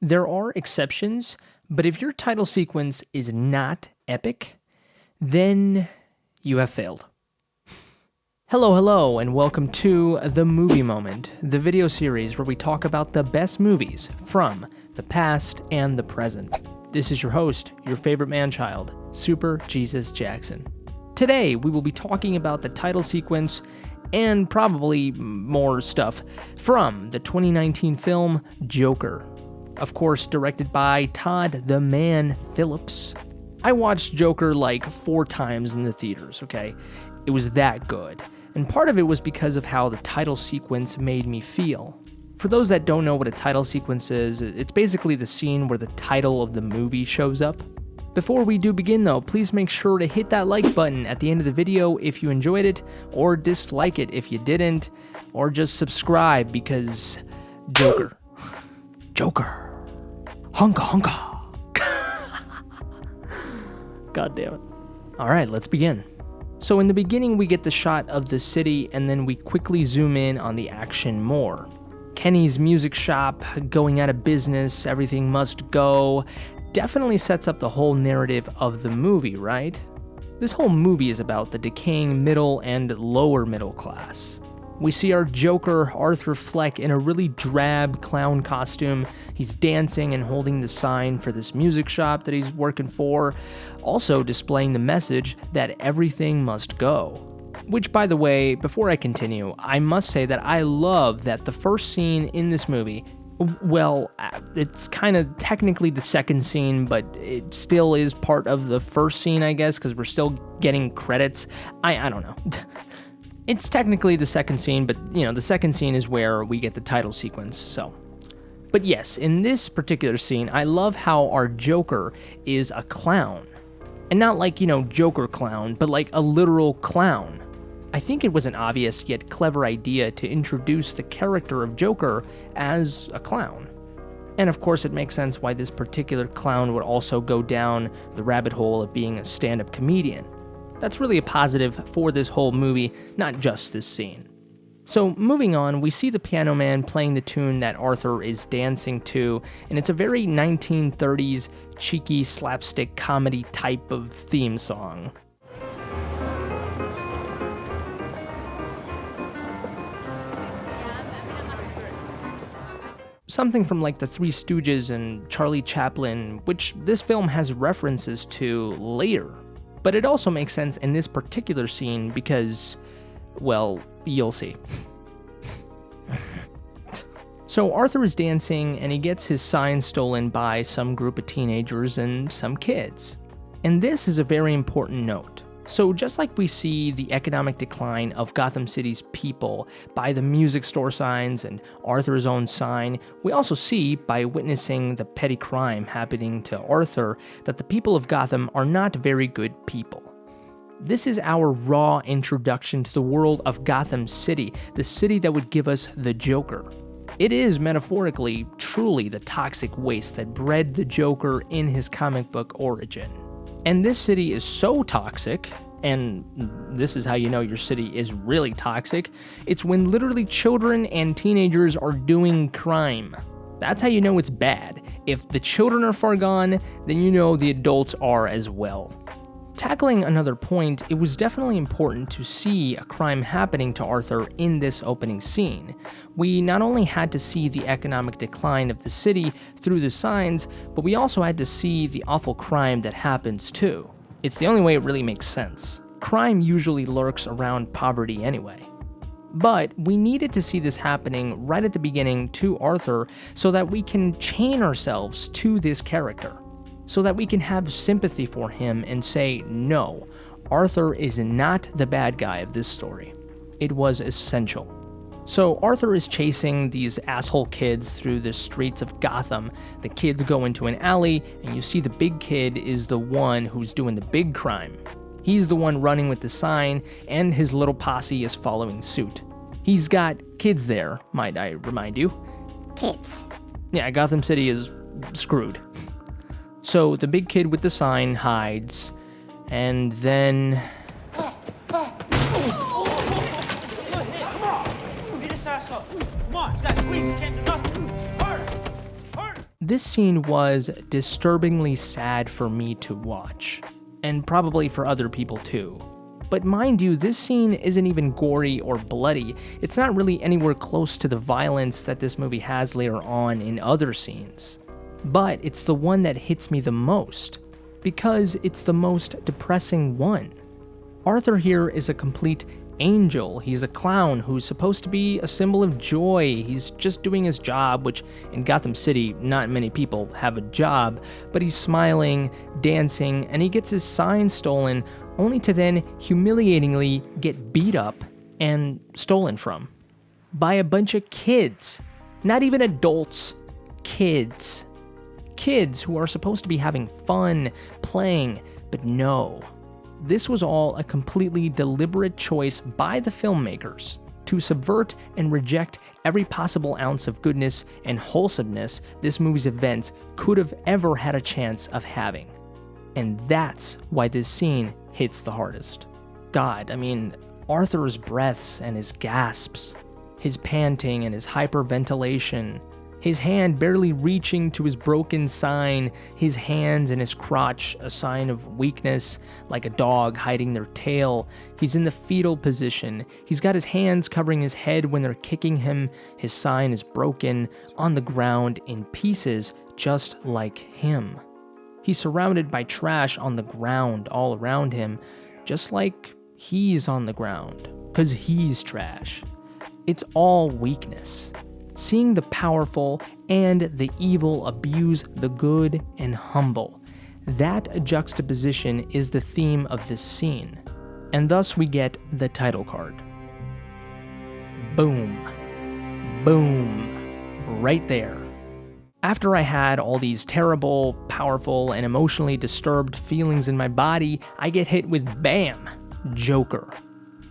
There are exceptions, but if your title sequence is not epic, then you have failed. Hello, and welcome to The Movie Moment, the video series where we talk about the best movies from the past and the present. This is your host, your favorite man-child, Super Jesus Jackson. Today, we will be talking about the title sequence and probably more stuff from the 2019 film Joker. Of course, directed by Todd the Man Phillips. I watched Joker like 4 times in the theaters, okay? It was that good. And part of it was because of how the title sequence made me feel. For those that don't know what a title sequence is, it's basically the scene where the title of the movie shows up. Before we do begin though, please make sure to hit that like button at the end of the video if you enjoyed it, or dislike it if you didn't, or just subscribe because Joker. Hunka. God damn it. Alright, let's begin. So in the beginning we get the shot of the city and then we quickly zoom in on the action more. Kenny's music shop, going out of business, everything must go, definitely sets up the whole narrative of the movie, right? This whole movie is about the decaying middle and lower middle class. We see our Joker, Arthur Fleck, in a really drab clown costume. He's dancing and holding the sign for this music shop that he's working for, also displaying the message that everything must go. Which, by the way, before I continue, I must say that I love that the first scene in this movie, well, it's kind of technically the second scene, but it still is part of the first scene, I guess, because we're still getting credits. I don't know. It's technically the second scene, but, the second scene is where we get the title sequence, so. But yes, in this particular scene, I love how our Joker is a clown. And not like, Joker clown, but like a literal clown. I think it was an obvious yet clever idea to introduce the character of Joker as a clown. And of course, it makes sense why this particular clown would also go down the rabbit hole of being a stand-up comedian. That's really a positive for this whole movie, not just this scene. So moving on, we see the piano man playing the tune that Arthur is dancing to, and it's a very 1930s cheeky slapstick comedy type of theme song. Something from like the Three Stooges and Charlie Chaplin, which this film has references to later. But it also makes sense in this particular scene because, well, you'll see. So Arthur is dancing and he gets his sign stolen by some group of teenagers and some kids. And this is a very important note. So just like we see the economic decline of Gotham City's people by the music store signs and Arthur's own sign, we also see, by witnessing the petty crime happening to Arthur, that the people of Gotham are not very good people. This is our raw introduction to the world of Gotham City, the city that would give us the Joker. It is, metaphorically, truly the toxic waste that bred the Joker in his comic book origin. And this city is so toxic, and this is how you know your city is really toxic, it's when literally children and teenagers are doing crime. That's how you know it's bad. If the children are far gone, then you know the adults are as well. Tackling another point, it was definitely important to see a crime happening to Arthur in this opening scene. We not only had to see the economic decline of the city through the signs, but we also had to see the awful crime that happens too. It's the only way it really makes sense. Crime usually lurks around poverty anyway. But we needed to see this happening right at the beginning to Arthur so that we can chain ourselves to this character. So that we can have sympathy for him and say, no, Arthur is not the bad guy of this story. It was essential. So Arthur is chasing these asshole kids through the streets of Gotham. The kids go into an alley, and you see the big kid is the one who's doing the big crime. He's the one running with the sign, and his little posse is following suit. He's got kids there, might I remind you. Kids. Yeah, Gotham City is screwed. So the big kid with the sign hides, and then... this scene was disturbingly sad for me to watch, and probably for other people too. But mind you, this scene isn't even gory or bloody. It's not really anywhere close to the violence that this movie has later on in other scenes. But it's the one that hits me the most, because it's the most depressing one. Arthur here is a complete angel. He's a clown who's supposed to be a symbol of joy. He's just doing his job, which in Gotham City, not many people have a job, but he's smiling, dancing, and he gets his sign stolen, only to then humiliatingly get beat up and stolen from by a bunch of kids. Not even adults, kids. Kids who are supposed to be having fun, playing, but no. This was all a completely deliberate choice by the filmmakers to subvert and reject every possible ounce of goodness and wholesomeness this movie's events could have ever had a chance of having. And that's why this scene hits the hardest. God, I mean, Arthur's breaths and his gasps, his panting and his hyperventilation, his hand barely reaching to his broken sign, his hands in his crotch, a sign of weakness, like a dog hiding their tail. He's in the fetal position. He's got his hands covering his head when they're kicking him. His sign is broken, on the ground, in pieces, just like him. He's surrounded by trash on the ground all around him, just like he's on the ground, 'cause he's trash. It's all weakness. Seeing the powerful and the evil abuse the good and humble. That juxtaposition is the theme of this scene, and thus we get the title card. Boom. Boom. Right there. After I had all these terrible, powerful, and emotionally disturbed feelings in my body, I get hit with BAM! Joker.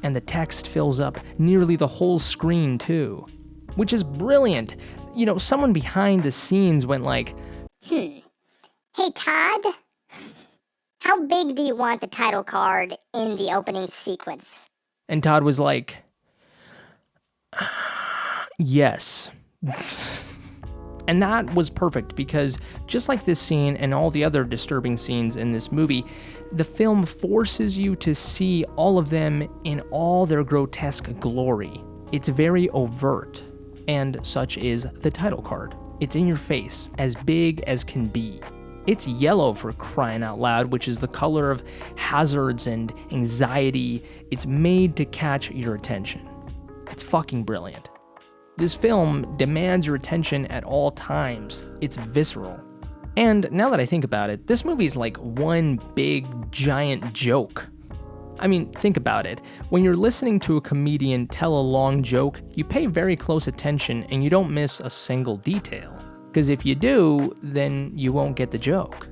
And the text fills up nearly the whole screen too. Which is brilliant. You know, someone behind the scenes went like, Hey Todd, how big do you want the title card in the opening sequence? And Todd was like, yes. And that was perfect because just like this scene and all the other disturbing scenes in this movie, the film forces you to see all of them in all their grotesque glory. It's very overt. And such is the title card. It's in your face, as big as can be. It's yellow for crying out loud, which is the color of hazards and anxiety. It's made to catch your attention. It's fucking brilliant. This film demands your attention at all times. It's visceral. And now that I think about it, this movie is like one big, giant joke. I mean, think about it. When you're listening to a comedian tell a long joke, you pay very close attention and you don't miss a single detail. Because if you do, then you won't get the joke.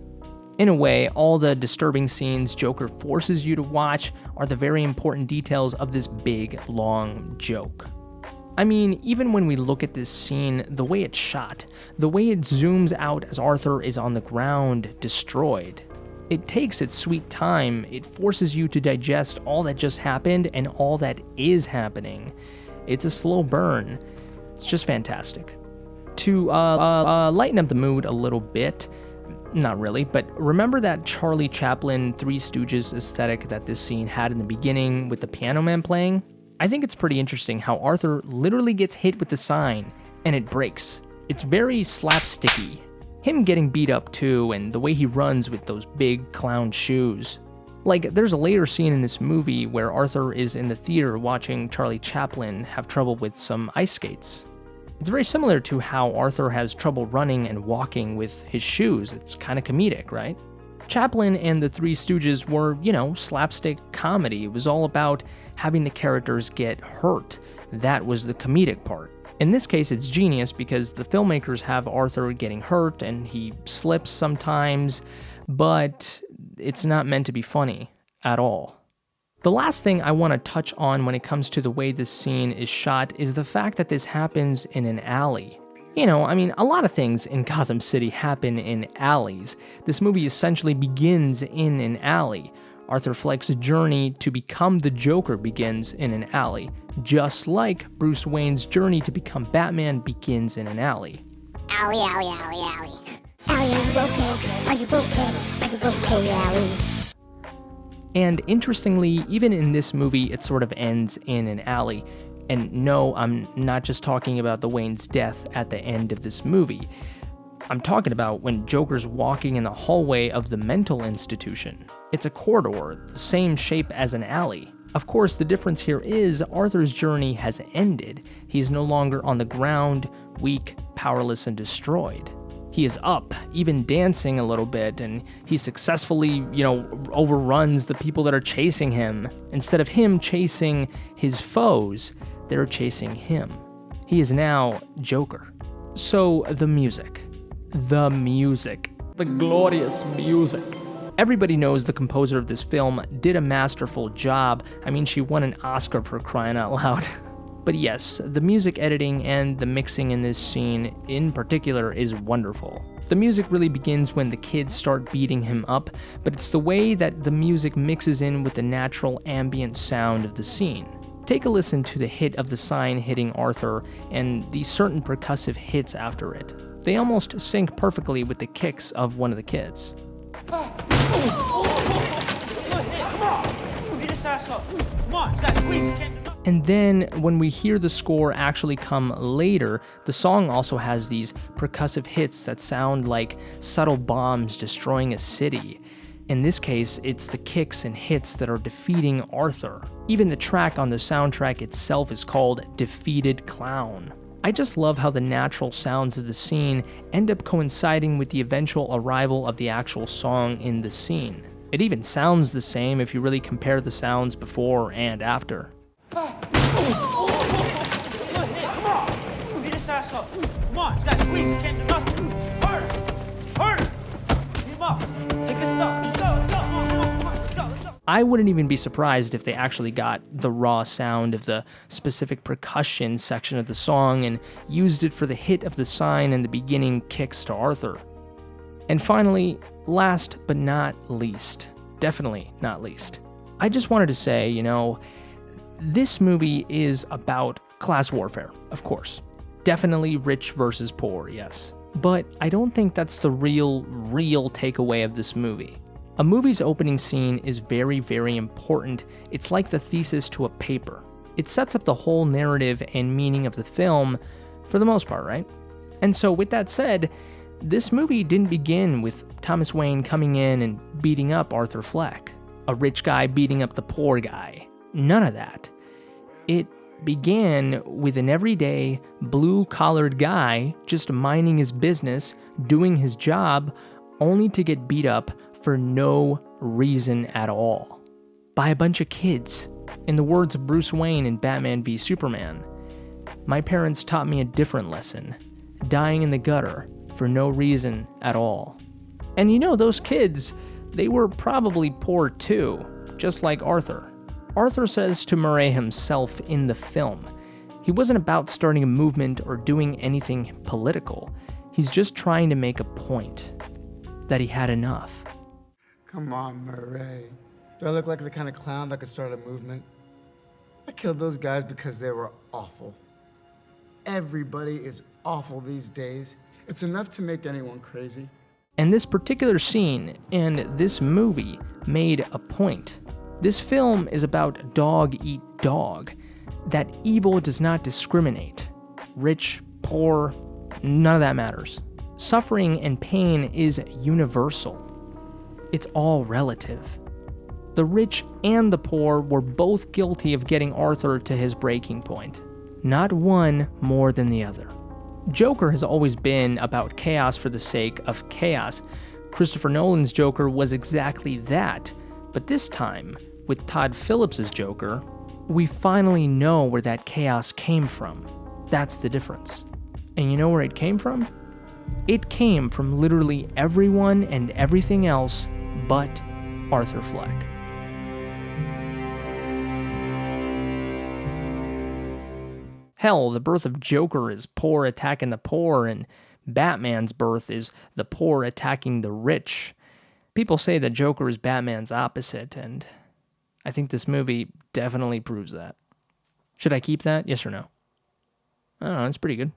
In a way, all the disturbing scenes Joker forces you to watch are the very important details of this big, long joke. I mean, even when we look at this scene, the way it's shot, the way it zooms out as Arthur is on the ground, destroyed, it takes its sweet time. It forces you to digest all that just happened and all that is happening. It's a slow burn. It's just fantastic. To lighten up the mood a little bit, not really, but remember that Charlie Chaplin Three Stooges aesthetic that this scene had in the beginning with the piano man playing? I think it's pretty interesting how Arthur literally gets hit with the sign and it breaks. It's very slapsticky. Him getting beat up too, and the way he runs with those big clown shoes. Like, there's a later scene in this movie where Arthur is in the theater watching Charlie Chaplin have trouble with some ice skates. It's very similar to how Arthur has trouble running and walking with his shoes. It's kind of comedic, right? Chaplin and the Three Stooges were, slapstick comedy. It was all about having the characters get hurt. That was the comedic part. In this case, it's genius because the filmmakers have Arthur getting hurt and he slips sometimes, but it's not meant to be funny at all. The last thing I want to touch on when it comes to the way this scene is shot is the fact that this happens in an alley. A lot of things in Gotham City happen in alleys. This movie essentially begins in an alley. Arthur Fleck's journey to become the Joker begins in an alley, just like Bruce Wayne's journey to become Batman begins in an alley. Alley, alley, alley, alley. Are you okay? Are you okay, Allie? And interestingly, even in this movie, it sort of ends in an alley. And no, I'm not just talking about the Wayne's death at the end of this movie. I'm talking about when Joker's walking in the hallway of the mental institution. It's a corridor, the same shape as an alley. Of course, the difference here is Arthur's journey has ended. He's no longer on the ground, weak, powerless, and destroyed. He is up, even dancing a little bit, and he successfully, overruns the people that are chasing him. Instead of him chasing his foes, they're chasing him. He is now Joker. So, the music. The glorious music. Everybody knows the composer of this film did a masterful job. I mean, she won an Oscar for crying out loud. But yes, the music editing and the mixing in this scene in particular is wonderful. The music really begins when the kids start beating him up, but it's the way that the music mixes in with the natural ambient sound of the scene. Take a listen to the hit of the sign hitting Arthur and the certain percussive hits after it. They almost sync perfectly with the kicks of one of the kids. And then, when we hear the score actually come later, the song also has these percussive hits that sound like subtle bombs destroying a city. In this case, it's the kicks and hits that are defeating Arthur. Even the track on the soundtrack itself is called Defeated Clown. I just love how the natural sounds of the scene end up coinciding with the eventual arrival of the actual song in the scene. It even sounds the same if you really compare the sounds before and after. I wouldn't even be surprised if they actually got the raw sound of the specific percussion section of the song and used it for the hit of the sign and the beginning kicks to Arthur. And finally, last but not least, definitely not least, I just wanted to say, this movie is about class warfare, of course. Definitely rich versus poor, yes. But I don't think that's the real takeaway of this movie. A movie's opening scene is very, very important. It's like the thesis to a paper. It sets up the whole narrative and meaning of the film for the most part, right? And so with that said, this movie didn't begin with Thomas Wayne coming in and beating up Arthur Fleck, a rich guy beating up the poor guy. None of that. It began with an everyday, blue-collared guy just minding his business, doing his job, only to get beat up for no reason at all. By a bunch of kids. In the words of Bruce Wayne in Batman v Superman, "My parents taught me a different lesson, dying in the gutter for no reason at all." And those kids, they were probably poor too, just like Arthur. Arthur says to Murray himself in the film, he wasn't about starting a movement or doing anything political. He's just trying to make a point, that he had enough. Come on, Murray. Do I look like the kind of clown that could start a movement? I killed those guys because they were awful. Everybody is awful these days. It's enough to make anyone crazy. And this particular scene and this movie made a point. This film is about dog eat dog, that evil does not discriminate. Rich, poor, none of that matters. Suffering and pain is universal. It's all relative. The rich and the poor were both guilty of getting Arthur to his breaking point. Not one more than the other. Joker has always been about chaos for the sake of chaos. Christopher Nolan's Joker was exactly that. But this time, with Todd Phillips' Joker, we finally know where that chaos came from. That's the difference. And you know where it came from? It came from literally everyone and everything else but Arthur Fleck. Hell, the birth of Joker is poor attacking the poor, and Batman's birth is the poor attacking the rich. People say that Joker is Batman's opposite, and I think this movie definitely proves that. Should I keep that? Yes or no? I don't know, it's pretty good.